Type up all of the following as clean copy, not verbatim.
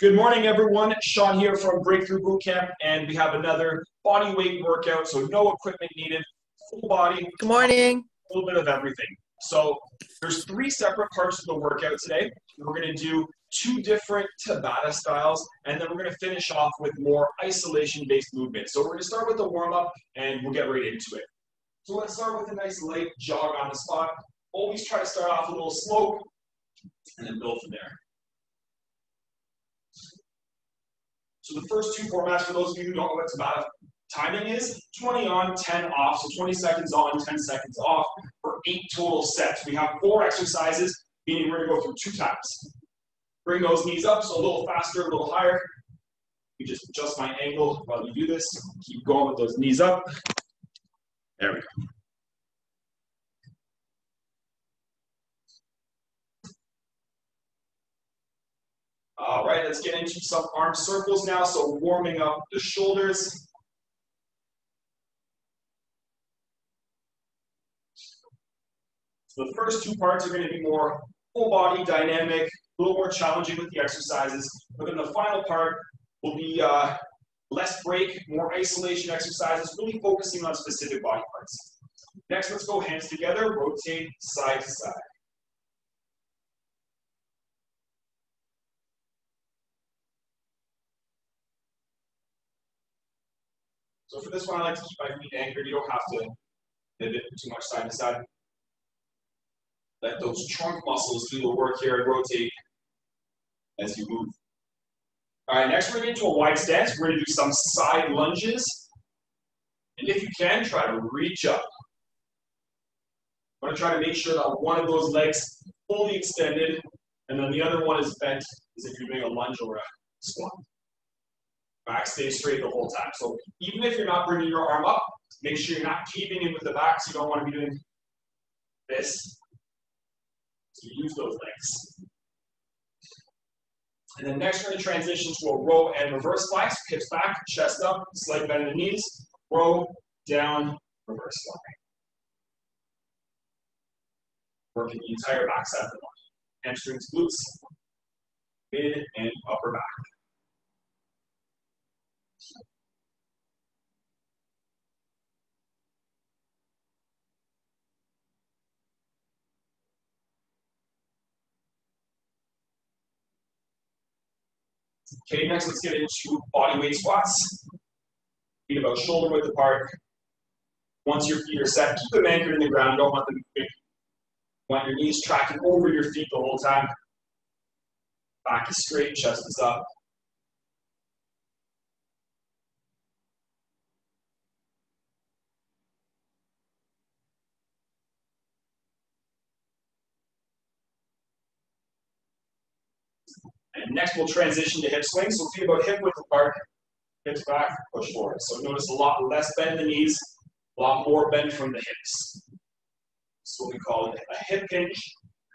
Good morning, everyone. Sean here from Breakthrough Bootcamp, and we have another body weight workout, so no equipment needed, full body. Good morning. A little bit of everything. So there's three separate parts of the workout today. We're going to do two different Tabata styles, and then we're going to finish off with more isolation-based movements. So we're going to start with the warm-up, and we'll get right into it. So let's start with a nice light jog on the spot. Always try to start off a little slow, and then build from there. So the first two formats, for those of you who don't know what Tabata timing is, 20 on, 10 off. So 20 seconds on, 10 seconds off for 8 total sets. We have 4 exercises, meaning we're going to go through 2 times. Bring those knees up, so a little faster, a little higher. You just adjust my angle while you do this. Keep going with those knees up. There we go. All right, let's get into some arm circles now. So warming up the shoulders. So the first 2 parts are going to be more full body dynamic, a little more challenging with the exercises. But then the final part will be less break, more isolation exercises, really focusing on specific body parts. Next, let's go hands together, rotate side to side. So for this one, I like to keep my feet anchored. You don't have to pivot too much side to side. Let those trunk muscles do the work here and rotate as you move. All right, next we're going to get into a wide stance. We're going to do some side lunges. And if you can, try to reach up. I want to try to make sure that one of those legs fully extended, and then the other one is bent as if you're doing a lunge or a squat. Back stays straight the whole time. So even if you're not bringing your arm up, make sure you're not caving in with the back, so you don't want to be doing this. So use those legs. And then next we're going to transition to a row and reverse fly. So hips back, chest up, slight bend in the knees, row, down, reverse fly. Working the entire backside of the body. Hamstrings, glutes, mid and upper back. Okay, next let's get into body weight squats. Feet about shoulder width apart. Once your feet are set, keep them anchored in the ground. You don't want them moving. You want your knees tracking over your feet the whole time. Back is straight, chest is up. And next we'll transition to hip swings. So feet about hip width apart, hips back, push forward. So notice a lot less bend in the knees, a lot more bend from the hips. That's what we call a hip hinge.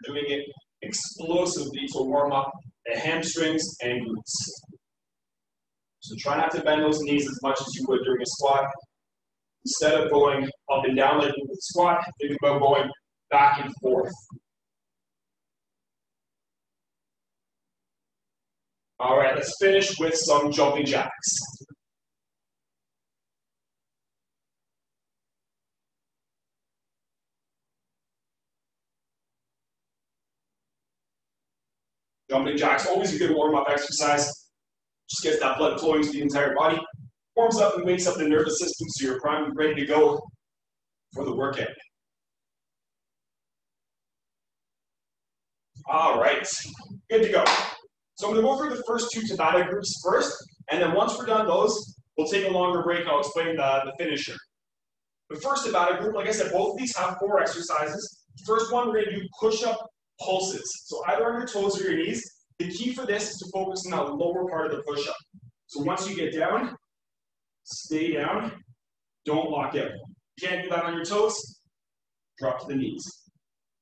Doing it explosively to warm up the hamstrings and glutes. So try not to bend those knees as much as you would during a squat. Instead of going up and down like you would squat, think about going back and forth. All right, let's finish with some jumping jacks. Jumping jacks, always a good warm-up exercise. Just gets that blood flowing to the entire body. Warms up and wakes up the nervous system so you're primed and ready to go for the workout. All right, good to go. So I'm going to go through the first 2 Tabata groups first, and then once we're done those, we'll take a longer break and I'll explain the finisher. The first Tabata group, like I said, both of these have 4 exercises. First one, we're going to do push-up pulses. So either on your toes or your knees. The key for this is to focus on that lower part of the push-up. So once you get down, stay down, don't lock out. You can't do that on your toes, drop to the knees.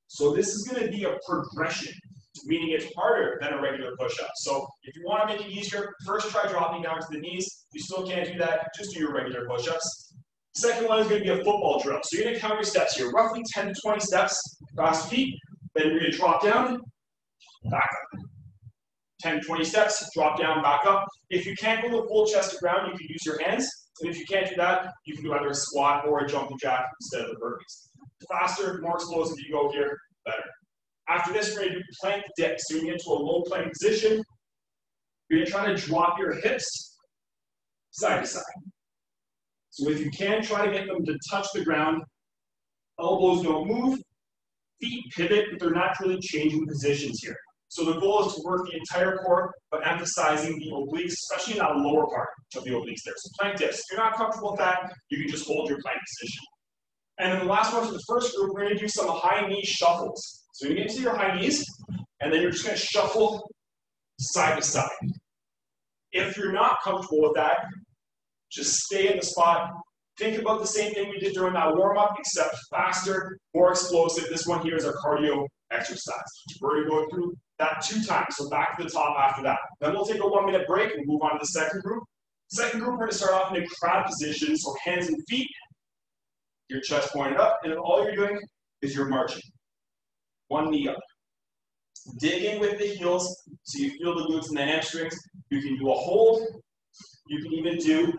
So this is going to be a progression, meaning it's harder than a regular push-up. So if you want to make it easier, first try dropping down to the knees. If you still can't do that, just do your regular push-ups. Second one is going to be a football drill. So you're going to count your steps here, roughly 10 to 20 steps across feet. Then you're going to drop down, back up. 10, 20 steps, drop down, back up. If you can't go the full chest to ground, you can use your hands. And if you can't do that, you can do either a squat or a jumping jack instead of the burpees. The faster, more explosive you go here, better. After this, we're going to do plank dips. So you're going to get into a low plank position. You're going to try to drop your hips side to side. So if you can, try to get them to touch the ground. Elbows don't move. Feet pivot, but they're not really changing positions here. So the goal is to work the entire core, but emphasizing the obliques, especially in that lower part of the obliques there. So plank dips. If you're not comfortable with that, you can just hold your plank position. And then the last one for the first group, we're going to do some high knee shuffles. So you get into your high knees, and then you're just going to shuffle side to side. If you're not comfortable with that, just stay in the spot. Think about the same thing we did during that warm-up, except faster, more explosive. This one here is our cardio exercise. We're going to go through that 2 times, so back to the top after that. Then we'll take a 1-minute break and move on to the second group. Second group, we're going to start off in a crab position, so hands and feet, your chest pointed up, and then all you're doing is you're marching. 1 knee up. Dig in with the heels, so you feel the glutes and the hamstrings. You can do a hold. You can even do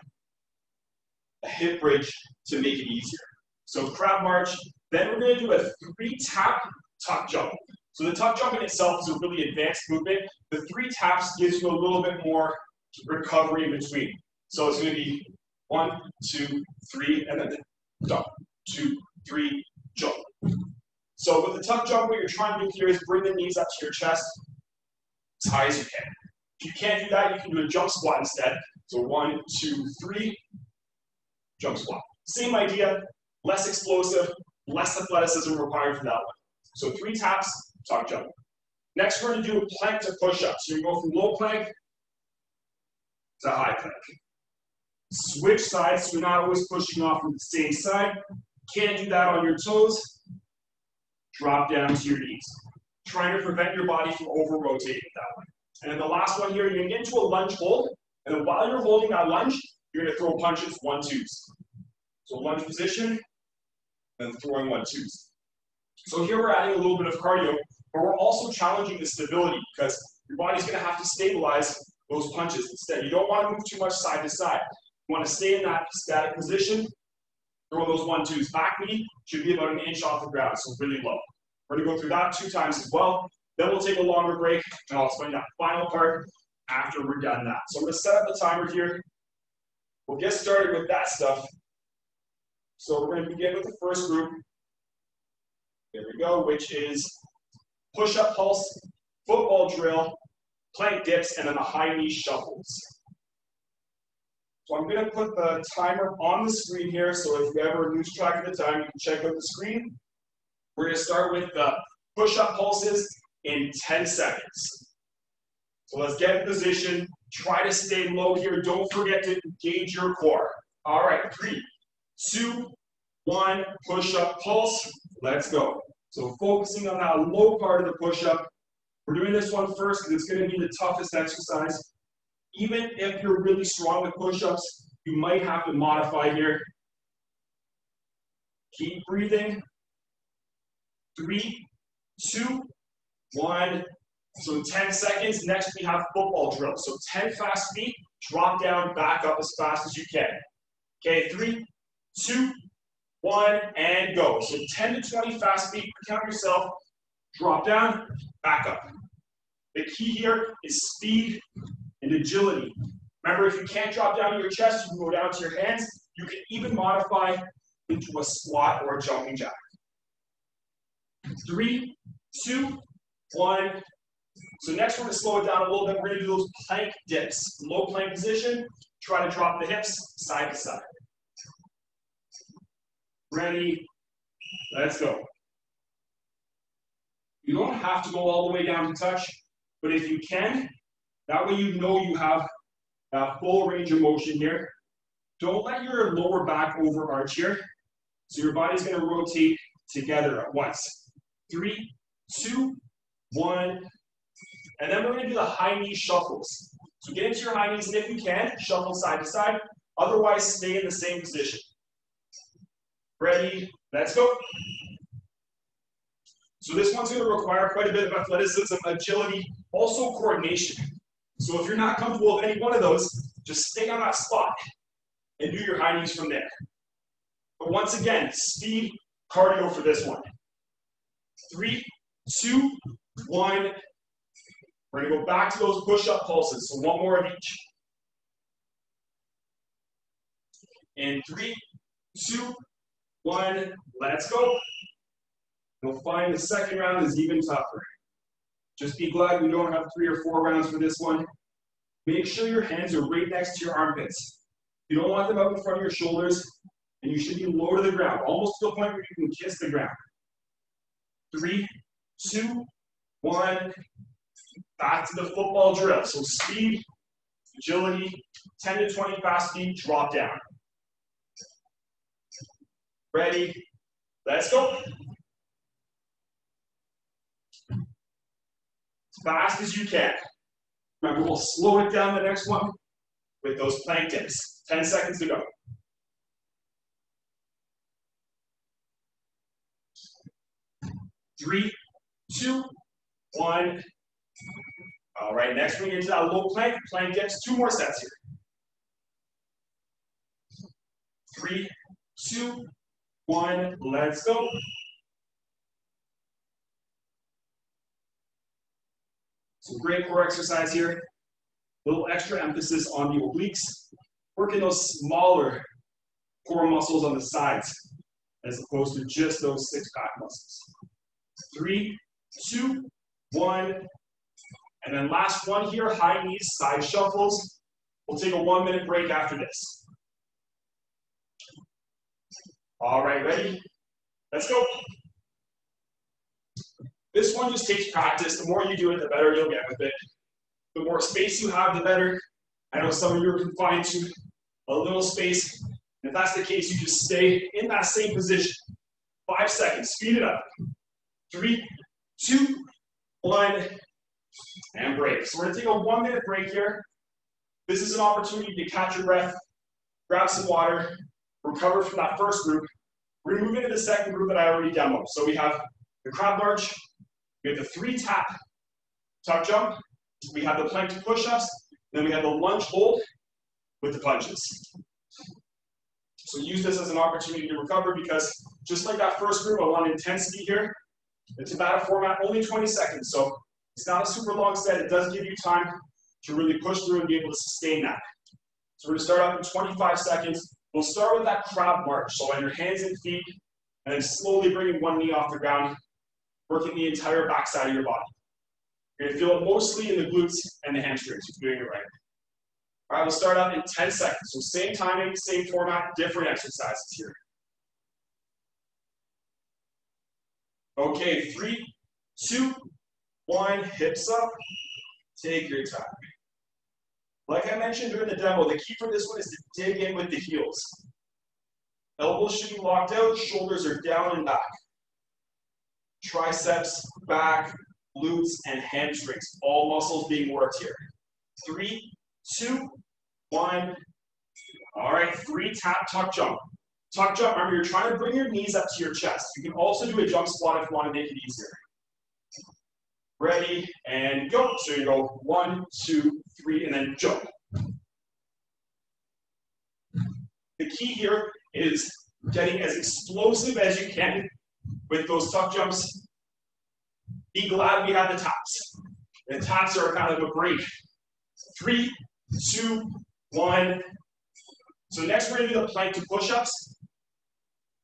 a hip bridge to make it easier. So crab march, then we're going to do a 3-tap tuck jump. So the tuck jump in itself is a really advanced movement. The 3 taps gives you a little bit more recovery in between. So it's going to be 1, 2, 3, and then jump, 2, 3, jump. So with the tuck jump, what you're trying to do here is bring the knees up to your chest as high as you can. If you can't do that, you can do a jump squat instead. So 1, 2, 3, jump squat. Same idea, less explosive, less athleticism required for that one. So 3 taps, tuck jump. Next, we're going to do a plank to push-up. So you go from low plank to high plank. Switch sides, so you're not always pushing off from the same side. Can't do that on your toes. Drop down to your knees. Trying to prevent your body from over-rotating that way. And then the last one here, you're going to get into a lunge hold. And then while you're holding that lunge, you're going to throw punches, 1-2s. So lunge position, and throwing 1-2s. So here we're adding a little bit of cardio, but we're also challenging the stability because your body's going to have to stabilize those punches instead. You don't want to move too much side to side. You want to stay in that static position, throw those 1-2s. Back knee should be about 1 inch off the ground, so really low. We're going to go through that 2 times as well. Then we'll take a longer break, and I'll explain that final part after we're done that. So I'm going to set up the timer here. We'll get started with that stuff. So we're going to begin with the first group. There we go, which is push-up pulse, football drill, plank dips, and then the high knee shuffles. So I'm going to put the timer on the screen here, so if you ever lose track of the time, you can check out the screen. We're going to start with the push-up pulses in 10 seconds. So let's get in position. Try to stay low here. Don't forget to engage your core. All right, 3, 2, 1, push-up pulse. Let's go. So focusing on that low part of the push-up. We're doing this one first because it's going to be the toughest exercise. Even if you're really strong with push-ups, you might have to modify here. Keep breathing. 3, 2, 1. So 10 seconds. Next we have football drill. So 10 fast feet, drop down, back up as fast as you can. Okay, 3, 2, 1, and go. So 10 to 20 fast feet, count yourself, drop down, back up. The key here is speed and agility. Remember, if you can't drop down to your chest, you can go down to your hands. You can even modify into a squat or a jumping jack. 3, 2, 1. So next we're going to slow it down a little bit. We're going to do those plank dips. Low plank position. Try to drop the hips side to side. Ready? Let's go. You don't have to go all the way down to touch, but if you can, that way you know you have that full range of motion here. Don't let your lower back overarch here. So your body's going to rotate together at once. 3, 2, 1. And then we're going to do the high knee shuffles. So get into your high knees, and if you can, shuffle side to side. Otherwise, stay in the same position. Ready? Let's go. So this one's going to require quite a bit of athleticism, agility, also coordination. So if you're not comfortable with any one of those, just stay on that spot and do your high knees from there. But once again, speed cardio for this one. 3, 2, 1. We're gonna go back to those push-up pulses. So one more of each. In 3, 2, 1, let's go. You'll find the second round is even tougher. Just be glad we don't have 3 or 4 rounds for this one. Make sure your hands are right next to your armpits. You don't want them out in front of your shoulders, and you should be low to the ground, almost to the point where you can kiss the ground. 3, 2, 1. Back to the football drill. So speed, agility, 10 to 20 fast feet, drop down. Ready? Let's go. As fast as you can. Remember, we'll slow it down the next one with those plank dips. 10 seconds to go. 3, 2, 1. All right, next we get into that low plank. Plank dips. 2 more sets here. 3, 2, 1. Let's go. So great core exercise here. A little extra emphasis on the obliques. Working those smaller core muscles on the sides as opposed to just those 6-pack muscles. 3, 2, 1. And then last one here, high knees, side shuffles. We'll take a 1-minute break after this. All right, ready? Let's go. This one just takes practice. The more you do it, the better you'll get with it. The more space you have, the better. I know some of you are confined to a little space. And if that's the case, you just stay in that same position. 5 seconds, speed it up. 3, 2, 1, and break. So we're gonna take a 1-minute break here. This is an opportunity to catch your breath, grab some water, recover from that first group. We're gonna move into the second group that I already demoed. So we have the crab march, we have the 3-tap tuck jump, we have the plank to push-ups, then we have the lunge hold with the punches. So use this as an opportunity to recover because just like that first group, I want intensity here. The Tabata format, only 20 seconds, so it's not a super long set. It does give you time to really push through and be able to sustain that. So we're gonna start off in 25 seconds. We'll start with that crab march. So on your hands and feet, and then slowly bringing one knee off the ground, working the entire backside of your body. You're gonna feel it mostly in the glutes and the hamstrings if you're doing it right. All right, we'll start out in 10 seconds. So same timing, same format, different exercises here. Okay, 3, 2, 1, hips up, take your time. Like I mentioned during the demo, the key for this one is to dig in with the heels. Elbows should be locked out, shoulders are down and back. Triceps, back, glutes, and hamstrings, all muscles being worked here. 3, 2, 1. All right, 3-tap tuck jump. Tuck jump, remember you're trying to bring your knees up to your chest. You can also do a jump squat if you want to make it easier. Ready, and go. So you go 1, 2, 3, and then jump. The key here is getting as explosive as you can with those tuck jumps. Be glad we have the taps. The taps are kind of a break. 3, 2, 1. So next we're going to do the plank to push-ups.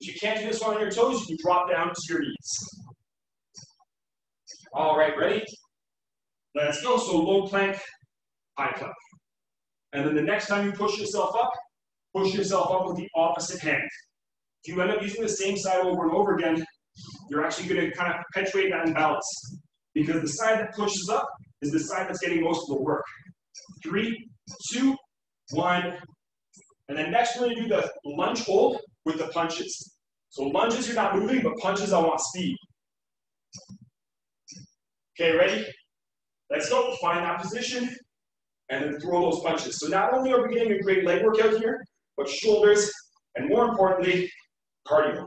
If you can't do this one on your toes, you can drop down to your knees. All right, ready? Let's go. So low plank, high plank. And then the next time you push yourself up with the opposite hand. If you end up using the same side over and over again, you're actually going to kind of perpetuate that imbalance because the side that pushes up is the side that's getting most of the work. 3, 2, 1. And then next we're going to do the lunge hold with the punches. So lunges you're not moving, but punches I want speed. Okay, ready? Let's go. Find that position and then throw those punches. So not only are we getting a great leg workout here, but shoulders, and more importantly, cardio.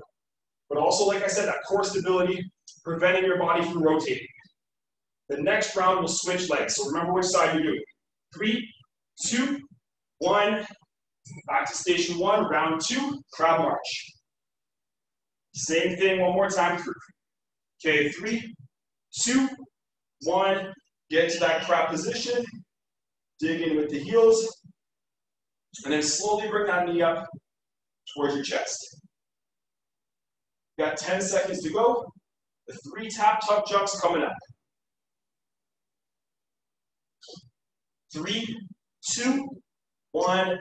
But also, like I said, that core stability, preventing your body from rotating. The next round will switch legs. So remember which side you're doing. 3, 2, 1. Back to station 1, round 2, crab march. Same thing one more time through. Okay, 3, 2, 1. Get to that crab position. Dig in with the heels. And then slowly bring that knee up towards your chest. Got 10 seconds to go. The 3 tap tuck jumps coming up. 3, 2, 1.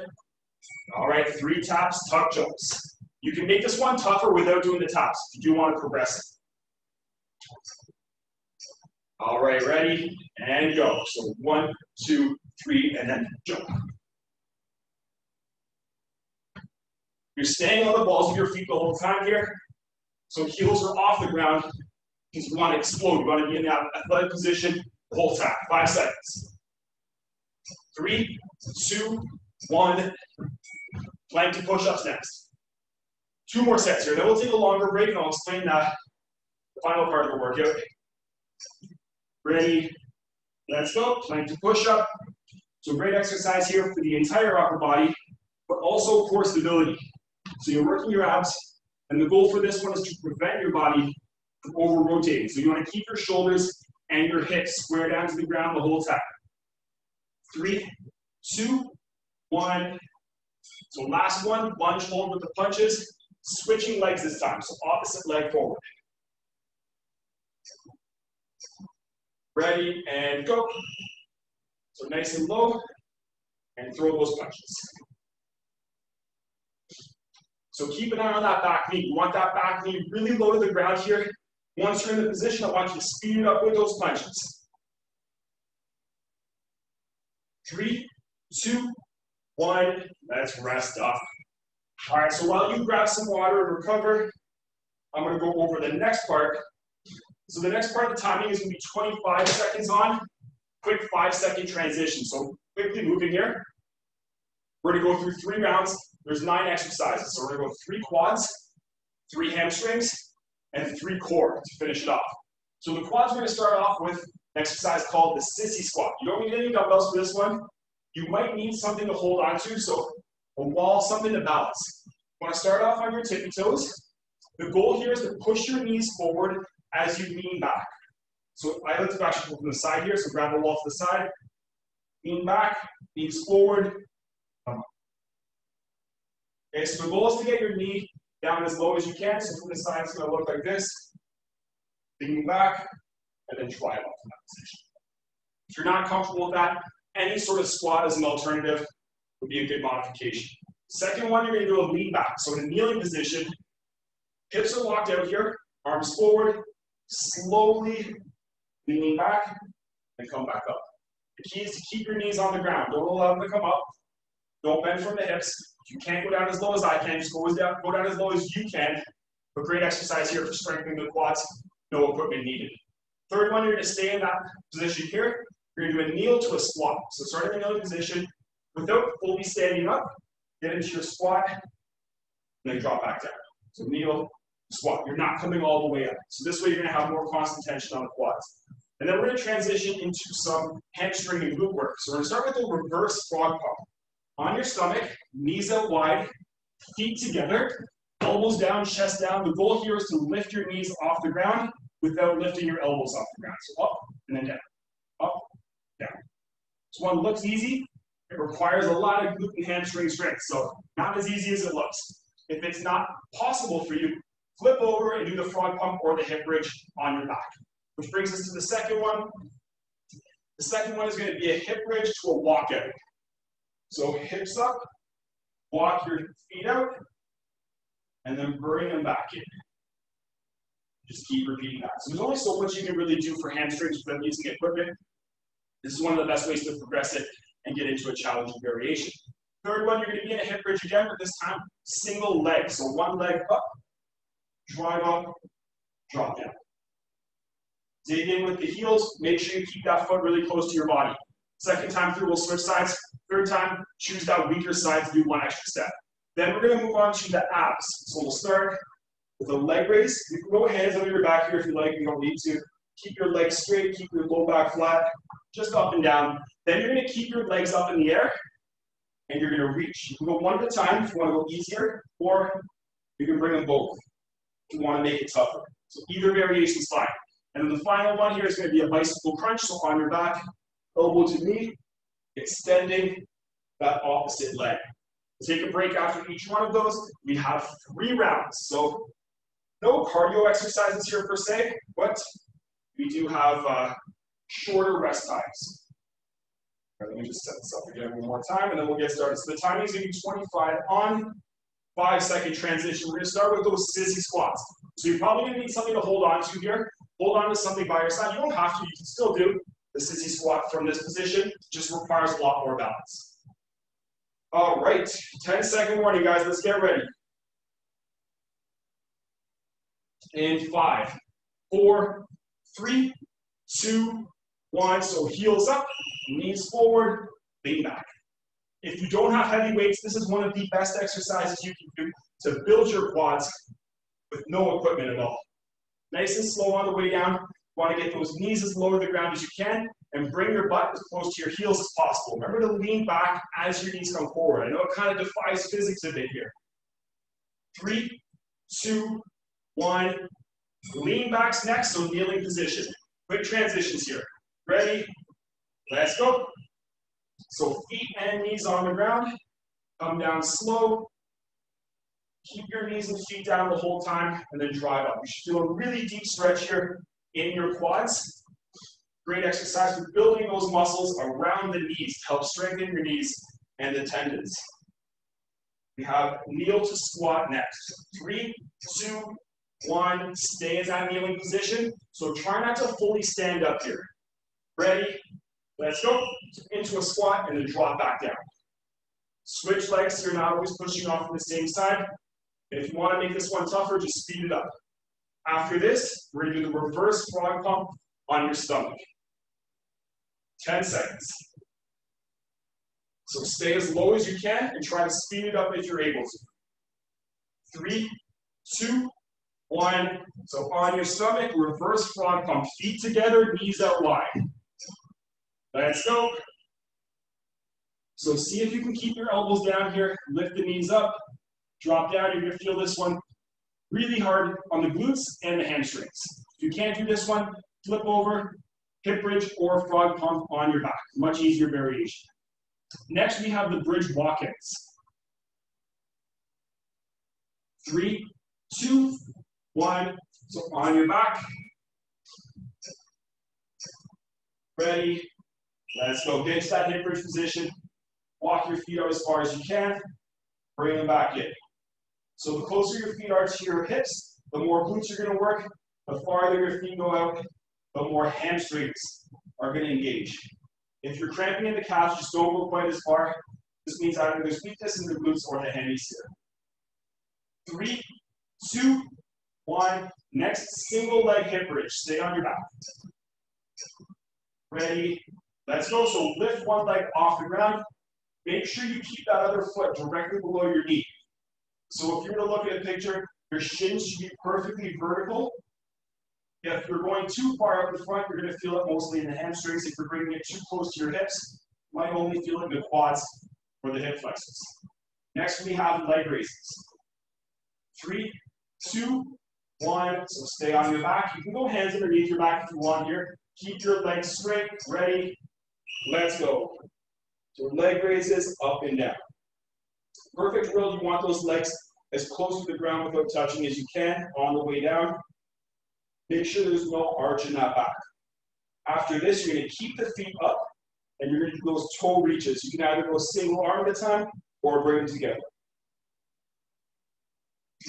All right, 3 taps, tuck jumps. You can make this one tougher without doing the taps if you do want to progress it. All right, ready, and go. So 1, 2, 3, and then jump. You're staying on the balls of your feet the whole time here. So heels are off the ground because you want to explode. You want to be in that athletic position the whole time. 5 seconds. 3, 2, 1. Plank to push-ups next. 2 more sets here. Then we'll take a longer break and I'll explain the final part of the workout. Ready? Let's go. Plank to push-up. So great exercise here for the entire upper body, but also core stability. So you're working your abs, and the goal for this one is to prevent your body from over-rotating. So you want to keep your shoulders and your hips square down to the ground the whole time. 3, 2, 1. So last one, lunge hold with the punches. Switching legs this time, so opposite leg forward. Ready, and go. So nice and low, and throw those punches. So keep an eye on that back knee. You want that back knee really low to the ground here. Once you're in the position, I want you to speed it up with those punches. 3, 2, 1. Let's rest up. All right, so while you grab some water and recover, I'm going to go over the next part. So the next part of the timing is going to be 25 seconds on, quick 5-second transition. So quickly moving here. We're going to go through 3 rounds. There's 9 exercises. So we're going to go 3 quads, 3 hamstrings, and 3 core to finish it off. So the quads, we're going to start off with an exercise called the sissy squat. You don't need any dumbbells for this one. You might need something to hold on to, so a wall, something to balance. You want to start off on your tippy toes. The goal here is to push your knees forward as you lean back. So I like to actually go from the side here, so grab the wall to the side, lean back, knees forward, come up. Okay, so the goal is to get your knee down as low as you can. So from the side, it's going to look like this. Lean back, and then drive off from that position. If you're not comfortable with that, any sort of squat as an alternative would be a good modification. Second one, you're going to do a lean back. So in a kneeling position, hips are locked out here, arms forward, slowly leaning back, and come back up. The key is to keep your knees on the ground. Don't allow them to come up. Don't bend from the hips. If you can't go down as low as I can, just go down as low as you can. But great exercise here for strengthening the quads. No equipment needed. Third one, you're going to stay in that position here. You're going to do a kneel to a squat. So start in the kneeling position without fully standing up. Get into your squat, and then drop back down. So kneel, squat. You're not coming all the way up. So this way you're going to have more constant tension on the quads. And then we're going to transition into some hamstring and glute work. So we're going to start with a reverse frog pump. On your stomach, knees out wide, feet together, elbows down, chest down. The goal here is to lift your knees off the ground without lifting your elbows off the ground. So up and then down, up, down. This one looks easy. It requires a lot of glute and hamstring strength, so not as easy as it looks. If it's not possible for you, flip over and do the frog pump or the hip bridge on your back. Which brings us to the second one. The second one is going to be a hip bridge to a walkout. So hips up, walk your feet out, and then bring them back in. Just keep repeating that. So there's only so much you can really do for hamstrings without using equipment. This is one of the best ways to progress it and get into a challenging variation. Third one, you're going to be in a hip bridge again, but this time single leg. So one leg up, drive up, drop down. Dig in with the heels. Make sure you keep that foot really close to your body. Second time through, we'll switch sides. Third time, choose that weaker side to do one extra step. Then we're going to move on to the abs. So we'll start with a leg raise. You can go hands under your back here if you like. You don't need to. Keep your legs straight. Keep your low back flat. just up and down. Then you're gonna keep your legs up in the air and you're gonna reach. You can go one at a time if you wanna go easier, or you can bring them both if you wanna make it tougher. So either variation is fine. And then the final one here is gonna be a bicycle crunch, so on your back, elbow to knee, extending that opposite leg. Take a break after each one of those. We have 3 rounds. So no cardio exercises here per se, but we do have shorter rest times. All right, let me just set this up again one more time, and then we'll get started. So the timing is going to be 25 on, 5-second transition. We're going to start with those sissy squats. So you're probably going to need something to hold on to here. Hold on to something by your side. You don't have to. You can still do the sissy squat from this position. It just requires a lot more balance. All right, 10-second warning, guys. Let's get ready. In 5, 4, 3, 2, 1. So heels up, knees forward, lean back. If you don't have heavy weights, this is one of the best exercises you can do to build your quads with no equipment at all. Nice and slow on the way down. You want to get those knees as low to the ground as you can and bring your butt as close to your heels as possible. Remember to lean back as your knees come forward. I know it kind of defies physics a bit here. 3, 2, 1. Lean back's next, so kneeling position. Quick transitions here. Ready? Let's go. So feet and knees on the ground. Come down slow. Keep your knees and feet down the whole time, and then drive up. You should feel a really deep stretch here in your quads. Great exercise for building those muscles around the knees to help strengthen your knees and the tendons. We have kneel to squat next. 3, 2, 1. Stay in that kneeling position. So try not to fully stand up here. Ready? Let's go. Into a squat and then drop back down. Switch legs so you're not always pushing off on the same side. And if you want to make this one tougher, just speed it up. After this, we're going to do the reverse frog pump on your stomach. 10 seconds. So stay as low as you can and try to speed it up if you're able to. 3, 2, 1. So on your stomach, reverse frog pump. Feet together, knees out wide. Let's go. So see if you can keep your elbows down here. Lift the knees up. Drop down. You're going to feel this one really hard on the glutes and the hamstrings. If you can't do this one, flip over, hip bridge, or frog pump on your back. Much easier variation. Next, we have the bridge walk-ins. 3, 2, 1. So on your back. Ready. Let's go. Get into that hip bridge position. Walk your feet out as far as you can. Bring them back in. So the closer your feet are to your hips, the more glutes you're going to work. The farther your feet go out, the more hamstrings are going to engage. If you're cramping in the calves, just don't go quite as far. This means either there's weakness in the glutes or the hammies here. 3, 2, 1. Next, single leg hip bridge. Stay on your back. Ready? Let's go. So lift one leg off the ground. Make sure you keep that other foot directly below your knee. So if you were to look at a picture, your shins should be perfectly vertical. If you're going too far up the front, you're going to feel it mostly in the hamstrings. If you're bringing it too close to your hips, you might only feel it in the quads or the hip flexors. Next, we have leg raises. 3, 2, 1. So stay on your back. You can go hands underneath your back if you want here. Keep your legs straight. Ready? Let's go. So leg raises up and down. Perfect world, you want those legs as close to the ground without touching as you can on the way down. Make sure there's no arch in that back. After this, you're going to keep the feet up and you're going to do those toe reaches. You can either go single arm at a time or bring them together.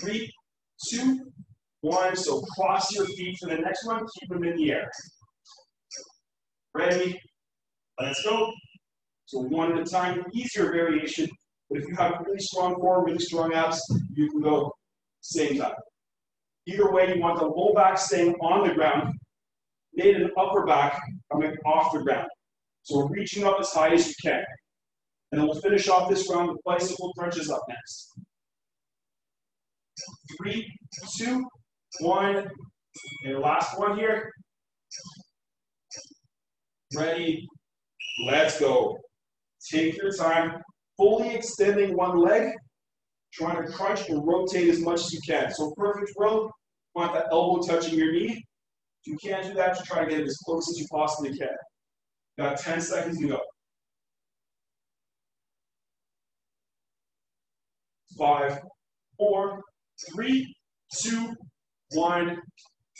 3, 2, 1. So cross your feet for the next one. Keep them in the air. Ready? Let's go. So one at a time, easier variation. But if you have really strong core, really strong abs, you can go same time. Either way, you want the low back staying on the ground, mid and upper back coming off the ground. So reaching up as high as you can. And then we'll finish off this round with bicycle crunches up next. 3, 2, 1. Okay, last one here. Ready, let's go. Take your time, fully extending one leg, trying to crunch and rotate as much as you can. So perfect row, you want that elbow touching your knee. If you can't do that, just try to get it as close as you possibly can. Got 10 seconds to go. 5, 4, 3, 2, 1.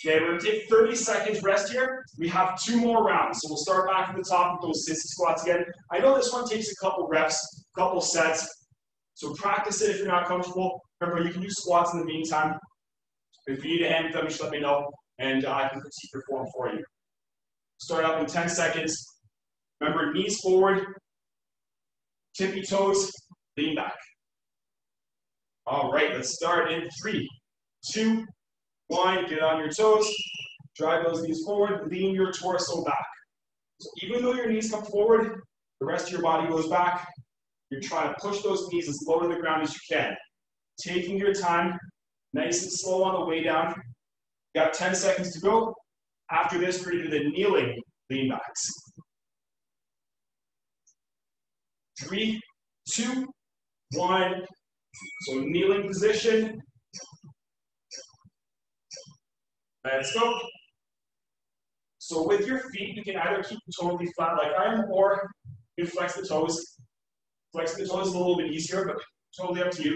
Okay, we're going to take 30 seconds rest here. We have 2 more rounds. So we'll start back at the top with those sissy squats again. I know this one takes a couple reps, a couple sets. So practice it if you're not comfortable. Remember, you can do squats in the meantime. If you need a hand with them, just let me know, and I can critique your form for you. Start out in 10 seconds. Remember, knees forward, tippy toes, lean back. All right, let's start in 3, 2, 1. Get on your toes. Drive those knees forward. Lean your torso back. So even though your knees come forward, the rest of your body goes back. You're trying to push those knees as low to the ground as you can. Taking your time, nice and slow on the way down. You got 10 seconds to go. After this, we're going to do the kneeling lean backs. 3, 2, 1. So kneeling position. Let's go. So with your feet, you can either keep them totally flat like I am, or you can flex the toes. Flexing the toes is a little bit easier, but totally up to you.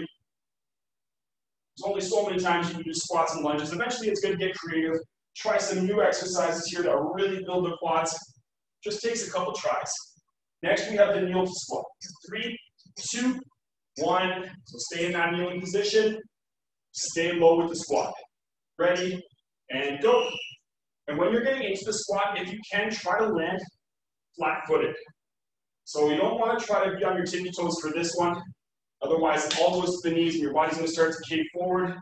There's only so many times you can do squats and lunges. Eventually, it's good to get creative. Try some new exercises here that really build the quads. Just takes a couple tries. Next, we have the kneel to squat. 3, 2, 1. So stay in that kneeling position. Stay low with the squat. Ready, and go. And when you're getting into the squat, if you can, try to land flat-footed. So you don't want to try to be on your tippy toes for this one. Otherwise, it all goes to the knees and your body's going to start to cave forward.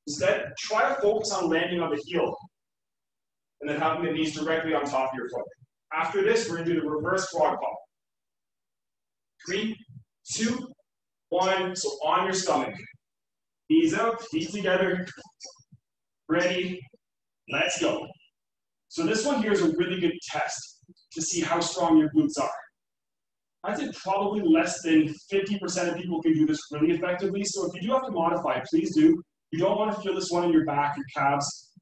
Instead, try to focus on landing on the heel and then having the knees directly on top of your foot. After this, we're going to do the reverse frog pop. 3, 2, 1. So on your stomach. Knees out, feet together. Ready, let's go. So this one here is a really good test to see how strong your glutes are. I'd say probably less than 50% of people can do this really effectively. So if you do have to modify it, please do. You don't want to feel this one in your back, your calves.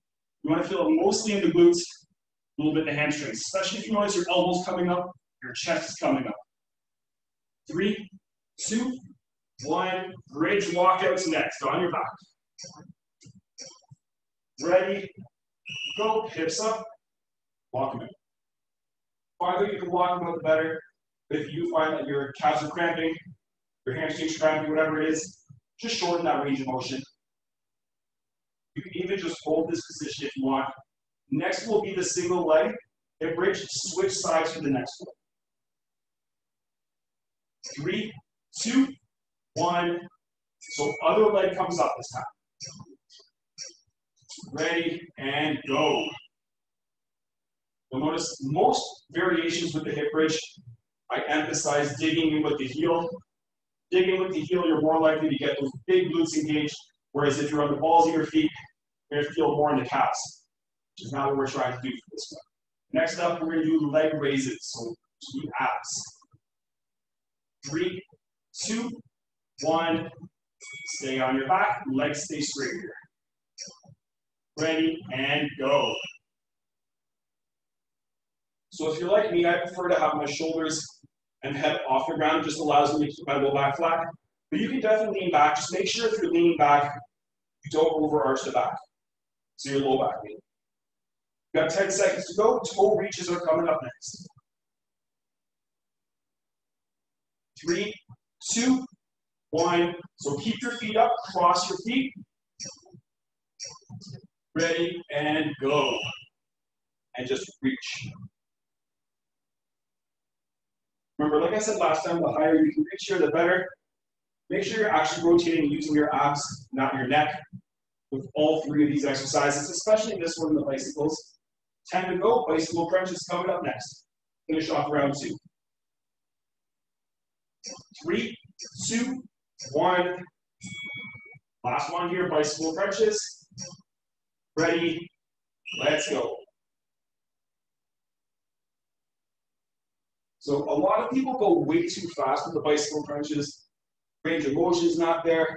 You want to feel it mostly in the glutes, a little bit in the hamstrings, especially if you notice your elbows coming up, your chest is coming up. 3, 2, 1. Bridge walkouts next, on your back. Ready, go, hips up, walk them out. Farther you can walk them out, the better. But if you find that your calves are cramping, your hamstrings cramping, whatever it is, just shorten that range of motion. You can even just hold this position if you want. Next will be the single leg hip bridge. Switch sides for the next one. 3, 2, 1. So other leg comes up this time. Ready, and go. You'll notice most variations with the hip bridge, I emphasize digging in with the heel. Digging with the heel, you're more likely to get those big glutes engaged, whereas if you're on the balls of your feet, you're going to feel more in the calves, which is not what we're trying to do for this one. Next up, we're going to do leg raises, so do abs. 3, 2, 1. Stay on your back, legs stay straight here. Ready, and go. So if you're like me, I prefer to have my shoulders and head off the ground. It just allows me to keep my low back flat. But you can definitely lean back. Just make sure if you're leaning back, you don't overarch the back. So your low back lean. You got 10 seconds to go. Toe reaches are coming up next. 3, 2, 1. So keep your feet up, cross your feet. Ready, and go. And just reach. Remember, like I said last time, the higher you can reach here, the better. Make sure you're actually rotating using your abs, not your neck, with all 3 of these exercises, especially this one, the bicycles. 10 to go, bicycle crunches coming up next. Finish off round 2. 3, 2, 1. Last one here, bicycle crunches. Ready, let's go. So a lot of people go way too fast with the bicycle crunches. Range of motion is not there.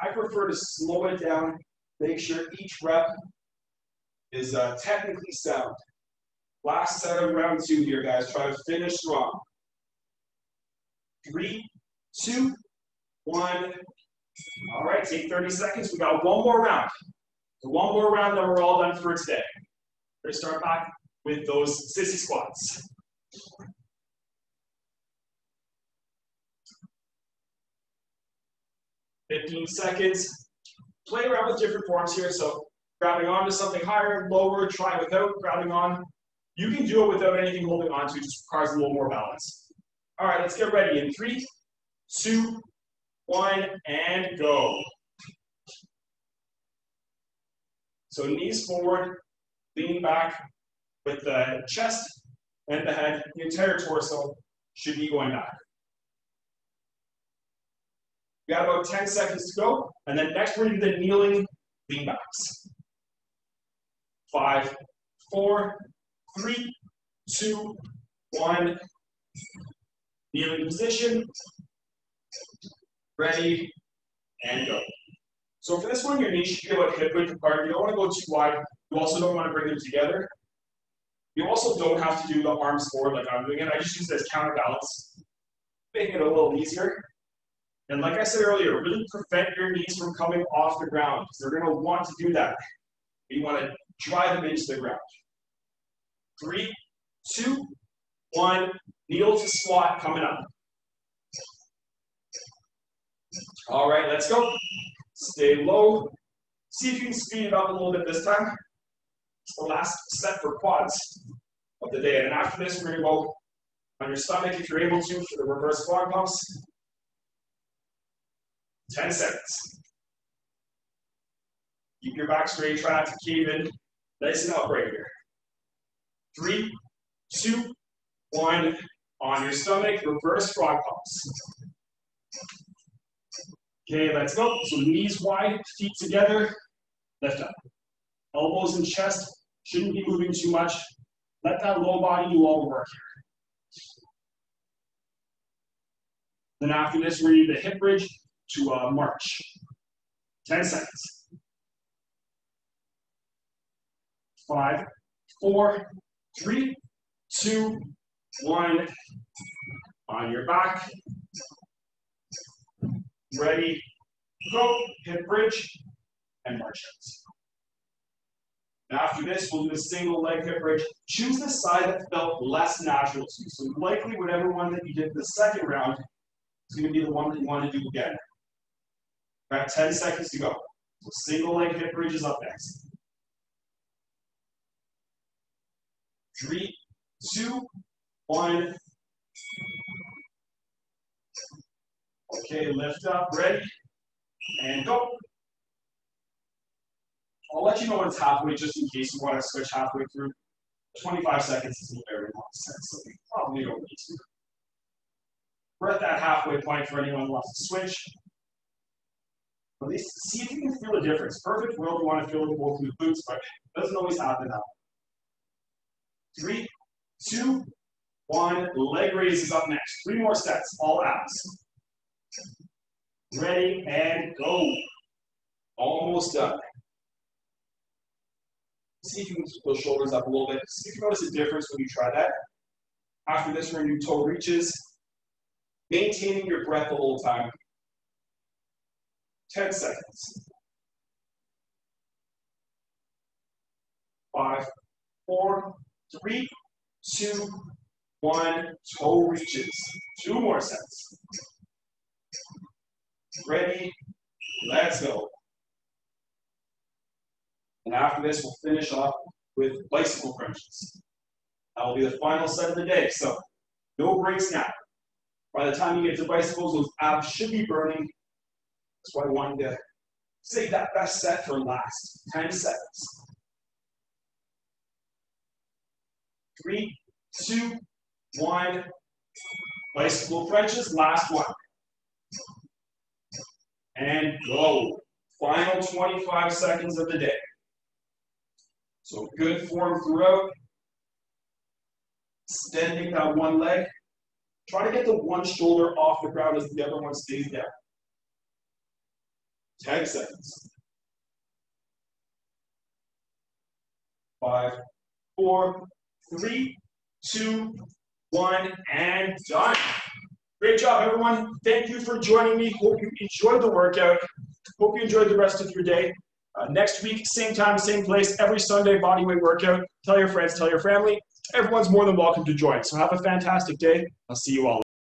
I prefer to slow it down, make sure each rep is technically sound. Last set of round 2 here, guys. Try to finish strong. 3, 2, 1. All right, take 30 seconds. We got one more round. So one more round, then we're all done for today. We're going to start back with those sissy squats. "15 seconds. Play around with different forms here. So grabbing onto something higher, lower, try without grabbing on. You can do it without anything holding on to, it just requires a little more balance. All right, let's get ready in 3, 2, 1, and go. So knees forward, leaning back with the chest and the head, the entire torso should be going back. We got about 10 seconds to go, and then next we're going to do the kneeling lean backs. 5, 4, 3, 2, 1. Kneeling position. Ready, and go. So for this one, your knees should be about hip width apart. You don't want to go too wide. You also don't want to bring them together. You also don't have to do the arms forward like I'm doing it. I just use it as counterbalance, make it a little easier. And like I said earlier, really prevent your knees from coming off the ground, because they're going to want to do that. You want to drive them into the ground. 3, 2, 1. Kneel to squat coming up. All right, let's go. Stay low. See if you can speed it up a little bit this time. It's the last set for quads of the day. And after this, we're going to go on your stomach if you're able to for the reverse frog pumps. 10 seconds. Keep your back straight, try not to cave in. Nice and upright here. 3, 2, 1. On your stomach, reverse frog pumps. Okay, let's go. So knees wide, feet together, lift up. Elbows and chest shouldn't be moving too much. Let that low body do all the work here. Then after this, we're going to do the hip bridge to a march. 10 seconds. 5, 4, 3, 2, 1. On your back. Ready, go, hip bridge, and march out. After this, we'll do a single leg hip bridge. Choose the side that felt less natural to you. So likely whatever one that you did in the second round is going to be the one that you want to do again. Got 10 seconds to go. So single leg hip bridge is up next. 3, 2, 1. Okay, lift up, ready, and go. I'll let you know when it's halfway, just in case you want to switch halfway through. 25 seconds isn't very long sense, so we probably don't need to. We're at that halfway point for anyone who wants to switch. At least see if you can feel the difference. Perfect world, you want to feel it both in the glutes, but it doesn't always happen that way. 3, 2, 1. Leg raise is up next. 3 more sets, all abs. Ready, and go. Almost done. See if you can keep those shoulders up a little bit. See if you notice a difference when you try that. After this, we're going to do toe reaches. Maintaining your breath the whole time. 10 seconds. 5, 4, 3, 2, 1. Toe reaches. 2 more sets. Ready, let's go. And after this, we'll finish off with bicycle crunches. That will be the final set of the day, so no breaks now. By the time you get to bicycles, those abs should be burning. That's why I wanted to save that best set for last. 10 seconds. 3, 2, 1. Bicycle crunches, last one. And go. Final 25 seconds of the day. So good form throughout. Extending that one leg. Try to get the one shoulder off the ground as the other one stays down. 10 seconds. 5, 4, 3, 2, 1, and done. Great job, everyone. Thank you for joining me. Hope you enjoyed the workout. Hope you enjoyed the rest of your day. Next week, same time, same place, every Sunday, bodyweight workout. Tell your friends, tell your family. Everyone's more than welcome to join. So have a fantastic day. I'll see you all.